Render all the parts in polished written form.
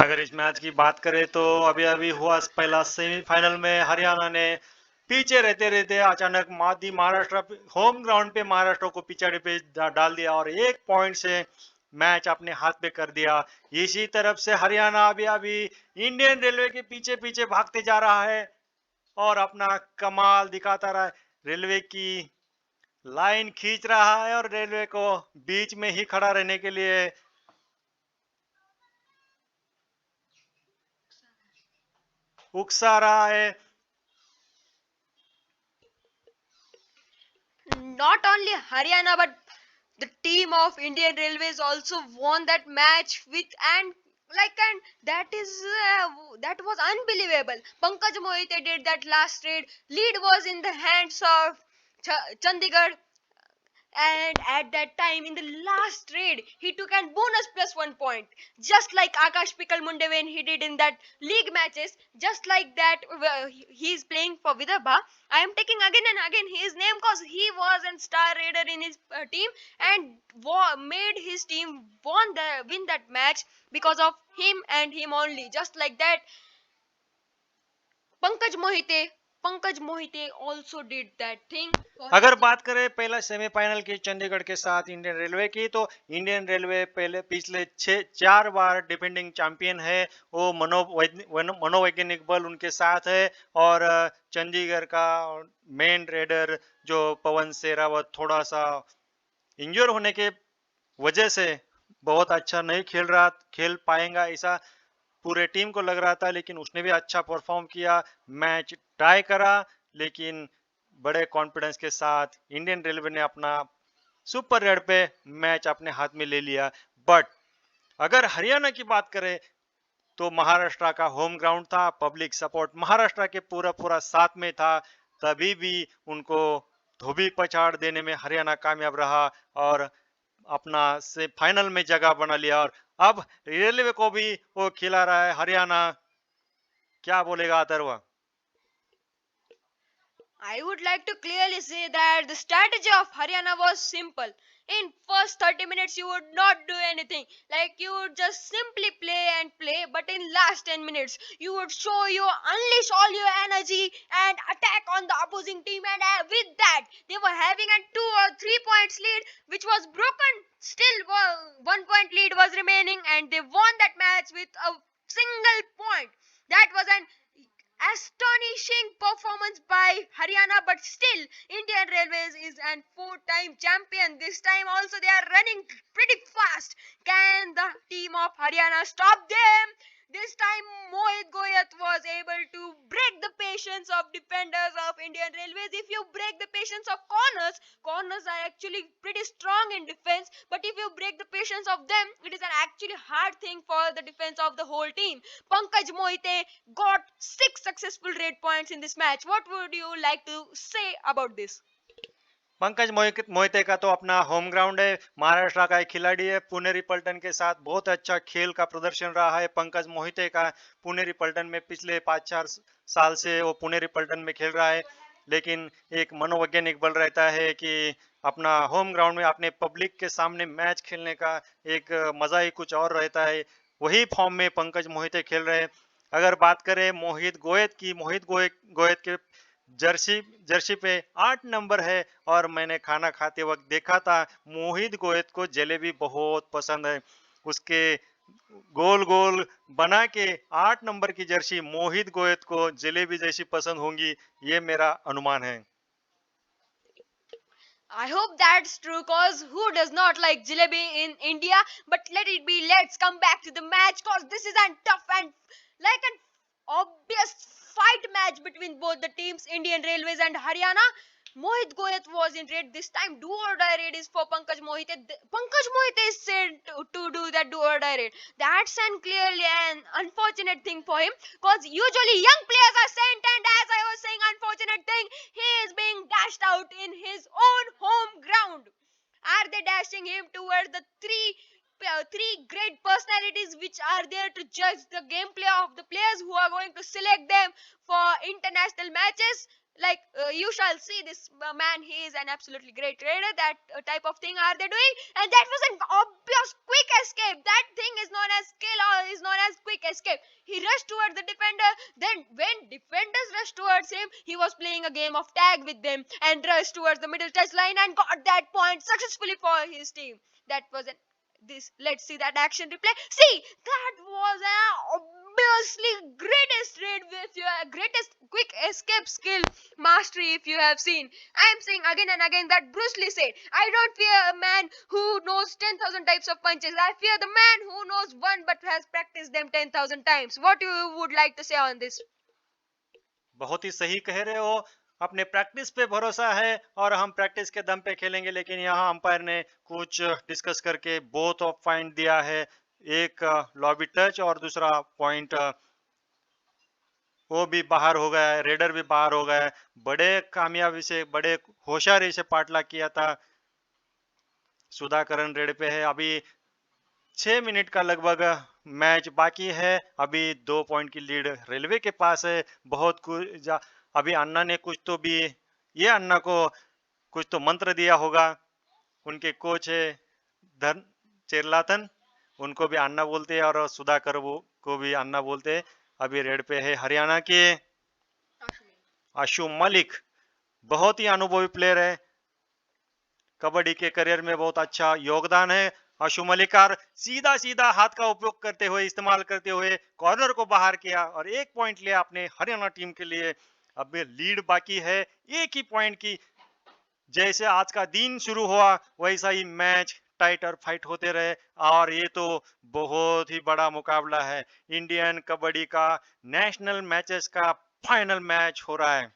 अगर इस मैच की बात करें तो अभी अभी हुआ पहला सेमीफाइनल में हरियाणा ने पीछे रहते रहते अचानक मादी महाराष्ट्र होम ग्राउंड पे महाराष्ट्र को पिछाड़ी पे डाल दिया और 1 पॉइंट से मैच अपने हाथ पे कर दिया। इसी तरफ से हरियाणा अभी अभी इंडियन रेलवे के पीछे पीछे भागते जा रहा है और अपना कमाल दिखाता रहा है। रेलवे की लाइन खींच रहा है और रेलवे को बीच में ही खड़ा रहने के लिए उकसा रहा है। Not only Haryana but the team of Indian Railways also won that match with and that was unbelievable. Pankaj Mohite did that last trade. Lead was in the hands of Chandigarh, and at that time in the last trade he took an bonus plus 1 point, just like Akash Pikal Munde when he did in that league matches. Just like that, he is playing for Vidarbha. I am taking again and again his name because he was a star raider in his team and made his team win that match because of him and him only. Just like that, Pankaj Mohite Pankaj Mohite also did that thing for his अगर team. बात करें पहला semifinal की चंडीगढ़ के साथ Indian railway की, तो Indian railway पहले पिछले 4 बार डिफेंडिंग चैंपियन है। वो मनोवैज्ञानिक बल उनके साथ है और चंडीगढ़ का मेन रेडर जो पवन शेरावत थोड़ा सा इंजर होने के वजह से बहुत अच्छा नहीं खेल पाएगा ऐसा पूरे टीम को लग रहा था, लेकिन उसने भी अच्छा परफॉर्म किया, मैच टाई करा। लेकिन बड़े कॉन्फिडेंस के साथ इंडियन रेलवे ने अपना सुपर रेड पे मैच अपने हाथ में ले लिया। बट अगर हरियाणा की बात करें तो महाराष्ट्र का होम ग्राउंड था, पब्लिक सपोर्ट महाराष्ट्र के पूरा पूरा साथ में था, तभी भी उनको धोबी पछाड़ देने में हरियाणा कामयाब रहा और अपना से फाइनल में जगह बना लिया। और अब रेलवे को भी वो खिला रहा है हरियाणा। क्या बोलेगा Atharva? I would like to clearly say that the strategy of Haryana was simple. In first 30 minutes you would not do anything. Like you would just simply play and play, but in last 10 minutes you would unleash all your energy and attack on the opposing team, and with that they were having a 2 or 3 points lead which was broken. Still 1 point lead was remaining and they won that match with a single point. That was an astonishing performance by Haryana, but still, Indian Railways is an four-time champion. This time also they are running pretty fast. Can the team of Haryana stop them? This time Mohit Goyat was able to break the patience of defenders of Indian Railways. If you break the patience of corners are actually pretty strong in defense, but if you break the patience of them, it is an actually hard thing for the defense of the whole team. Pankaj Mohite got 6 successful raid points in this match. What would you like to say about this? Pankaj Mohite का तो अपना home ground है, महाराष्ट्र का एक खिलाड़ी है। पुनेरी पल्टन के साथ बहुत अच्छा खेल का प्रदर्शन रहा है पंकज मोहिते का। पुनेरी पल्टन में पिछले 5-4 साल से वो पुनेरी पल्टन में खेल रहा है। लेकिन एक मनोवैज्ञानिक बल रहता है कि अपना होम ग्राउंड में अपने पब्लिक के सामने मैच खेलने का एक मजा ही कुछ और रहता है। वही फॉर्म में पंकज मोहिते खेल रहे हैं। अगर बात करें मोहित गोयत की, गोयत के जर्सी जर्सी पे 8 नंबर है। और मैंने खाना खाते वक्त देखा था, मोहित गोयत को जलेबी बहुत पसंद है। उसके गोल गोल बना के 8 नंबर की जर्सी मोहित गोयत को जलेबी जैसी पसंद होंगी, ये मेरा अनुमान है। I hope that's true cause who does not like jalebi in India? But let it be, let's come back to the match cause this is a tough and like an obvious fight match between both the teams, Indian Railways and Haryana. Mohit Goyat was in red this time. Do or die raid is for Pankaj Mohite. Pankaj Mohite is said to do that do or die raid. That's an clearly an unfortunate thing for him because usually young players are sent, and as I was saying, unfortunate thing, he is being dashed out in his own home ground. Are they dashing him towards the three great personalities which are there to judge the gameplay of the players who are going to select them for international matches? Like you shall see this man, he is an absolutely great trader. That type of thing are they doing, and that was an obvious quick escape. That thing is known as skill or is known as quick rushed towards the defender. Then when defenders rushed towards him, he was playing a game of tag with them and rushed towards the middle touchline and got that point successfully for his team. That was an this. Let's see that action replay. See, that was an obviously greatest raid with your greatest quick escape skill mastery. If you have seen, I am saying again and again that Bruce Lee said, I don't fear a man who knows 10,000 types of punches. I fear the man who knows one but has practiced them 10,000 times. What you would like to say on this? बहुत ही सही कह रहे हो। अपने practice पे भरोसा है और हम प्रैक्टिस के दम पे खेलेंगे, लेकिन यहाँ अंपायर ने कुछ डिस्कस करके बोथ ऑफ पॉइंट दिया है। एक लॉबी टच और दूसरा पॉइंट वो भी बाहर हो गया है, रेडर भी बाहर हो गया है। बड़े कामयाबी से, बड़े होशियारी से पाटला किया था। सुधाकरन रेड पे है। अभी 6 मिनट का लगभग मैच बाकी है। अभी 2 पॉइंट की लीड रेलवे के पास है। बहुत कुछ अभी अन्ना ने कुछ तो भी, ये अन्ना को कुछ तो मंत्र दिया होगा। उनके कोच है धन चेरलाथन, उनको भी अन्ना बोलते हैं और सुधाकर को भी अन्ना बोलते हैं। अभी रेड पे है हरियाणा के आशु मलिक, बहुत ही अनुभवी प्लेयर है। कबड्डी के करियर में बहुत अच्छा योगदान है आशु मलिक। और सीधा सीधा हाथ का उपयोग करते हुए, इस्तेमाल करते हुए कॉर्नर को बाहर किया और 1 पॉइंट लिया अपने हरियाणा टीम के लिए। अब लीड बाकी है 1 ही पॉइंट की। जैसे आज का दिन शुरू हुआ वैसा ही मैच टाइट और फाइट होते रहे और ये तो बहुत ही बड़ा मुकाबला है। इंडियन कबड्डी का नेशनल मैचेस का फाइनल मैच हो रहा है।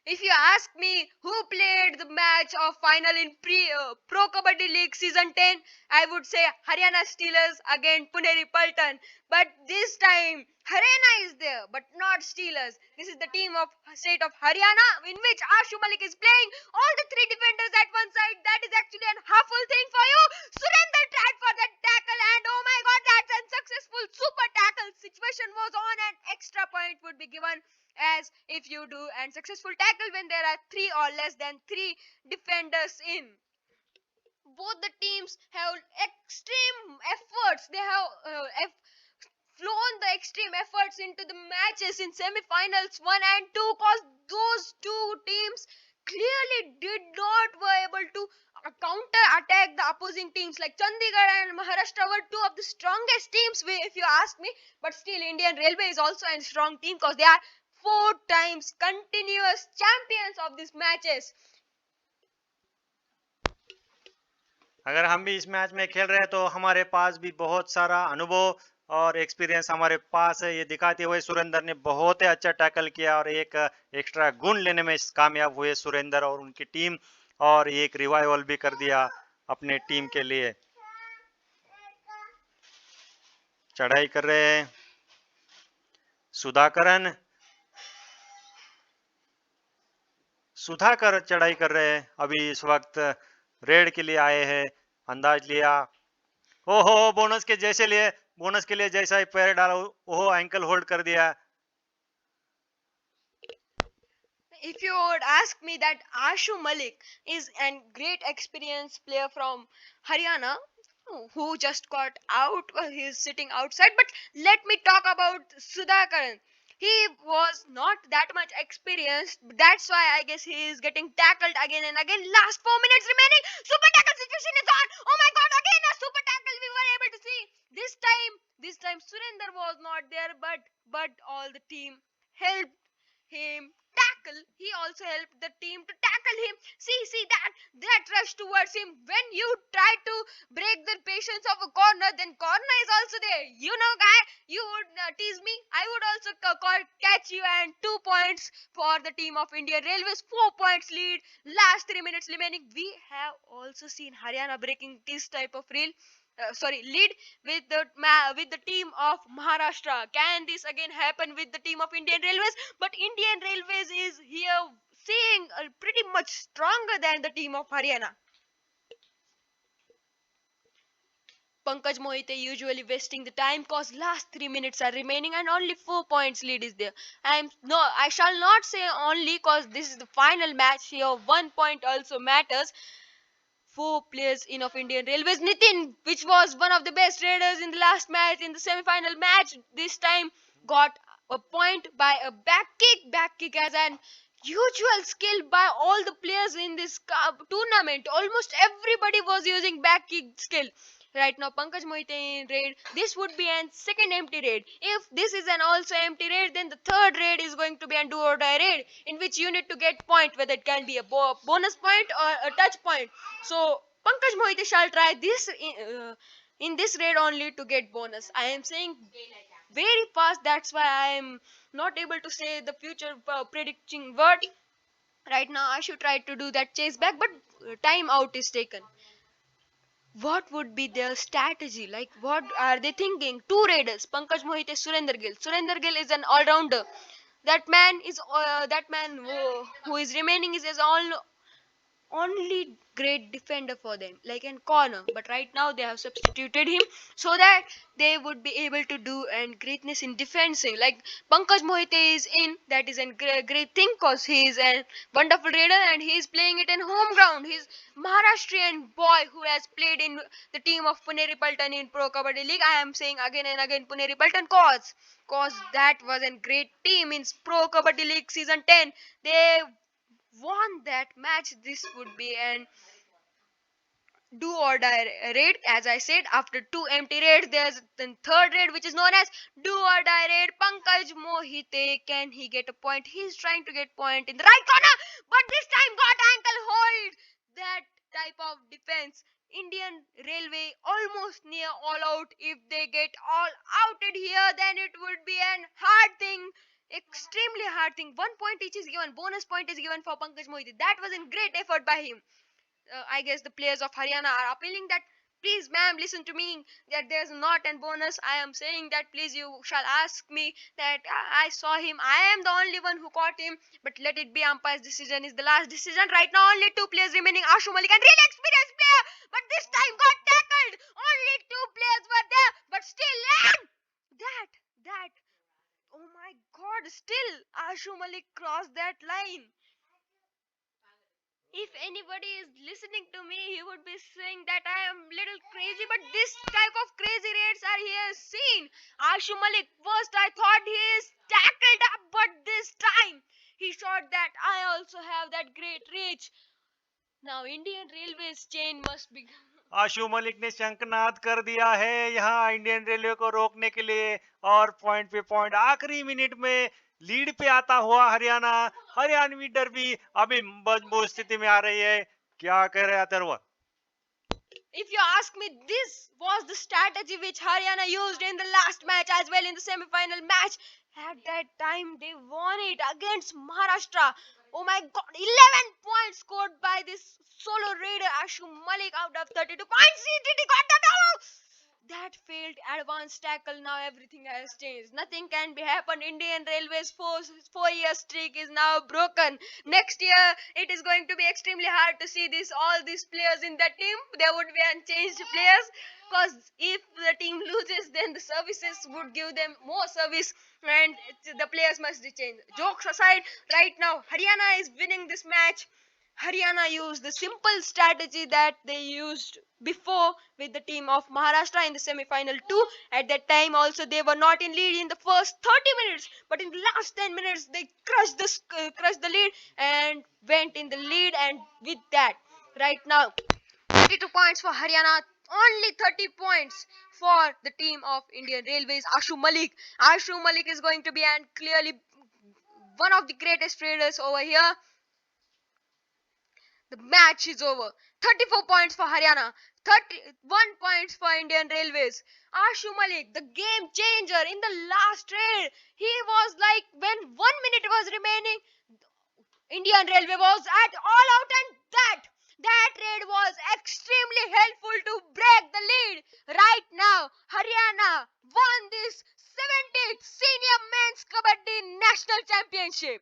If you ask me who played the match of final in Pro Kabaddi League Season 10, I would say Haryana Steelers against Puneri Paltan. But this time, Haryana is there, but not Steelers. This is the team of state of Haryana, in which Ashu Malik is playing all the 3 defenders at one side. That is actually an half-full thing for you. Surrender tried for that tackle, and oh my god, that's unsuccessful. Super tackle situation was on, and extra point would be given as if you do and successful tackle when there are 3 or less than 3 defenders in. Both the teams have extreme efforts. They have flown the extreme efforts into the matches in semi-finals 1 and 2, because those 2 teams clearly did not were able to counter attack the opposing teams. Like Chandigarh and Maharashtra were 2 of the strongest teams, if you ask me. But still, Indian Railway is also a strong team because they are 4 times continuous champions of these matches. अगर हम भी इस match में खेल रहे हैं तो हमारे पास भी बहुत सारा अनुभव और एक्सपीरियंस हमारे पास है। ये दिखाते हुए सुरेंद्र ने बहुत ही अच्छा टैकल किया और एक एक्स्ट्रा गुण लेने में कामयाब हुए सुरेंद्र और उनकी टीम, और एक रिवाइवल भी कर दिया अपने टीम के लिए। चढ़ाई कर रहे हैं सुधाकर चढ़ाई कर रहे हैं। अभी इस वक्त रेड के लिए आए हैं। अंदाज लिया, ओहो बोनस के जैसे लिए, बोनस के लिए जैसा ही पैर डाला ओहो एंकल होल्ड कर दिया। If you would ask me, that Ashu Malik is a great experienced player from Haryana who just got out. He's sitting outside. But let me talk about Sudhakaran. He was not that much experienced. That's why I guess he is getting tackled again and again. Last 4 minutes remaining. Super tackle situation is on. Oh my god, again a super tackle we were able to see. This time Surinder was not there, but all the team helped him tackle. He also helped the team to tackle him. See that rush towards him. When you try to break the patience of a corner, then corner is also there. You know, guy, you would tease me. I would also catch you, and 2 points for the team of Indian Railways. 4 points lead. Last 3 minutes remaining. We have also seen Haryana breaking this type of lead with the team of Maharashtra. Can this again happen with the team of Indian Railways? But Indian Railways is here seeing pretty much stronger than the team of Haryana. Pankaj Mohite usually wasting the time because last 3 minutes are remaining and only 4 points lead is there. I shall not say only, because this is the final match here. 1 point also matters. 4 players in of Indian Railways. Nitin, which was one of the best raiders in the last match, in the semi-final match, this time got a point by a back kick as an usual skill by all the players in this tournament. Almost everybody was using back kick skill. Right now, Pankaj Mohite in raid. This would be an second empty raid. If this is an also empty raid, then the third raid is going to be a do or die raid, in which you need to get point, whether it can be a bonus point or a touch point. So Pankaj Mohite shall try this in this raid only to get bonus. I am saying very fast. That's why I am not able to say the future predicting word. Right now, I should try to do that chase back, but time out is taken. What would be their strategy? Like, what are they thinking? Two raiders, Pankaj Mohite, Surender Gill. Surender Gill is an all-rounder. That man who is remaining is all only great defender for them, like in corner. But right now they have substituted him so that they would be able to do and greatness in defending. Like Pankaj Mohite is in, that is a great thing, cause he is a wonderful raider and he is playing it in home ground. He's Maharashtrian boy who has played in the team of Puneri Paltan in Pro Kabaddi League. I am saying again and again Puneri Paltan, cause that was a great team in Pro Kabaddi League season 10. They won that match. This would be an do or die raid. As I said, after two empty raids, there's the third raid which is known as do or die raid. Pankaj Mohite, can he get a point? He's trying to get point in the right corner, but this time got ankle hold. That type of defense. Indian Railway almost near all out. If they get all outed here, then it would be an hard thing, extremely hard thing. 1 point each is given. Bonus point is given for Pankaj Mohite. That was a great effort by him. I guess the players of Haryana are appealing that, please ma'am, listen to me, that there's not a bonus. I am saying that please you shall ask me that I saw him. I am the only one who caught him, but let it be, umpire's decision is the last decision. Right now only two players remaining, Ashu Malik and really experienced player, but this time got tackled. Only two players were there, but still, and that oh my god, still Ashu Malik crossed that line. If anybody is listening to me, he would be saying that I am little crazy, but this type of crazy rates are here seen. Ashu Malik, first I thought he is tackled up, but this time he shot that I also have that great reach. Now Indian Railways chain must be. आशु मलिक ने शंखनाद कर दिया है यहाँ Indian railway को रोकने के लिए, और पॉइंट पे पॉइंट आखिरी मिनट में लीड पे आता हुआ हरियाणा, हरियाणवी डर्बी अभी मजबूत स्थिति में आ रही है. क्या कह रहे हैं Atharva? If you ask me, this was the strategy which Haryana used in the last match as well, in the semi-final match. At that time, they won it against Maharashtra. Oh my god, 11 points scored by this solo raider Ashu Malik out of 32 points. He got the double. That failed advanced tackle. Now everything has changed. Nothing can be happened. Indian Railways 4 year streak is now broken. Next year it is going to be extremely hard to see all these players in that team. There would be unchanged players, because if the team loses, then the services would give them more service and the players must be changed. Jokes aside, right now Haryana is winning this match. Haryana used the simple strategy that they used before with the team of Maharashtra in the semi-final too. At that time also they were not in lead in the first 30 minutes, but in the last 10 minutes they crushed the lead and went in the lead, and with that, right now 32 points for Haryana, only 30 points for the team of Indian Railways. Ashu Malik is going to be and clearly one of the greatest raiders over here. The match is over. 34 points for Haryana, 31 points for Indian Railways. Ashu Malik, the game changer in the last raid. He was like, when 1 minute was remaining, Indian Railway was at all out, and that raid was extremely helpful to break the lead. Right now, Haryana won this 70th Senior Men's Kabaddi National Championship.